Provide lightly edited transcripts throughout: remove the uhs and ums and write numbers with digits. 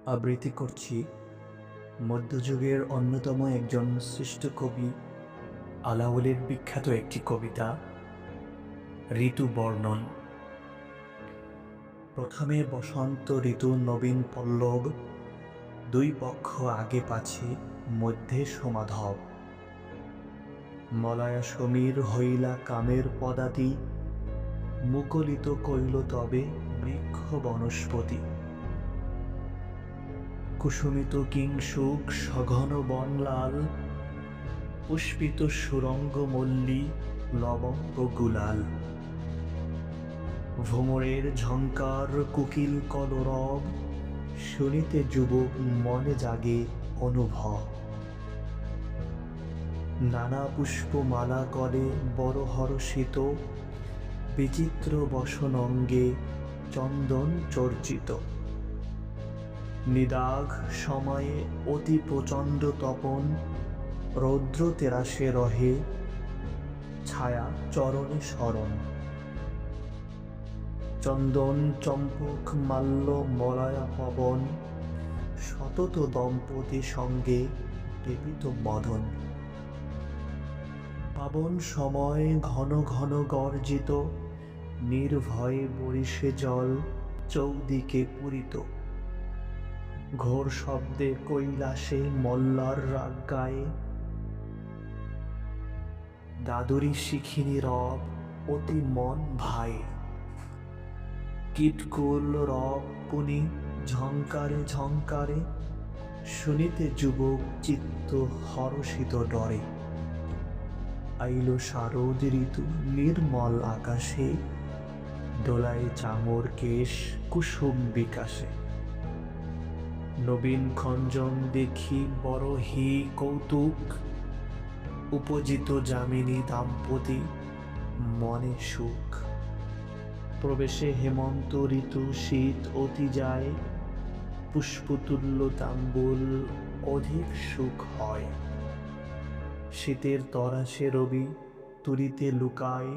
আবৃত্তি করছি মধ্যযুগের অন্যতম একজন শ্রেষ্ঠ কবি আলাওলের বিখ্যাত একটি কবিতা ঋতু বর্ণন। প্রথমে বসন্ত ঋতুর নবীন পল্লব, দুই পক্ষ আগে পাছে, মধ্যে সমাধব। মলয়া সমীর হইলা কামের পদাতি, মুকলিত কইল তবে বৃক্ষ বনস্পতি। কুসুমিত কিংসুক সঘন বনলাল, পুষ্পিত সুরঙ্গ মল্লী লবঙ্গ গুলাল। ভ্রমরের ঝঙ্কার কুকিল কলরব, শুনিতে যুবক মনে জাগে অনুভব। নানা পুষ্পমালা করে বড় হর্ষিত, বিচিত্র বসন অঙ্গে চন্দন চর্চিত। নিদাঘ সময়ে অতি প্রচণ্ড তপন, রৌদ্র তেরাসে রহে ছায়া চরণে শরণ। চন্দন চম্পক মাল্য মলয়া পবন, সতত দম্পতি সঙ্গে দেবিত মদন। পাবন সময় ঘন ঘন গর্জিত, নির্ভয়ে বরিশে জল চৌদিকে পূরিত। ঘোর শব্দে কৈলাসে মল্লার রাগ গায়ে, দাদুরি শিখিনী রব অতি মন ভায়ে। কীটকুল রব পুনি ঝঙ্কারে ঝঙ্কারে, শুনিতে যুবক চিত্ত হরষিত ডরে। আইল শারদ ঋতু নির্মল আকাশে, দোলায় চামর কেশ কুসুম বিকাশে। নবীন খঞ্জন দেখি বড় হি কৌতুক, উপজিত যামিনী দাম্পতি মনে সুখ। প্রবেশে হেমন্ত ঋতু শীত অতি যায়, পুষ্পতুল্য তাম্বুল অধিক সুখ হয়। শীতের তরাসে রবি তুরিতে লুকায়,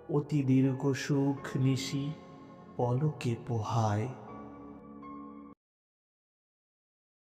অতি দীর্ঘ সুখ নিশি পলকে পোহায়।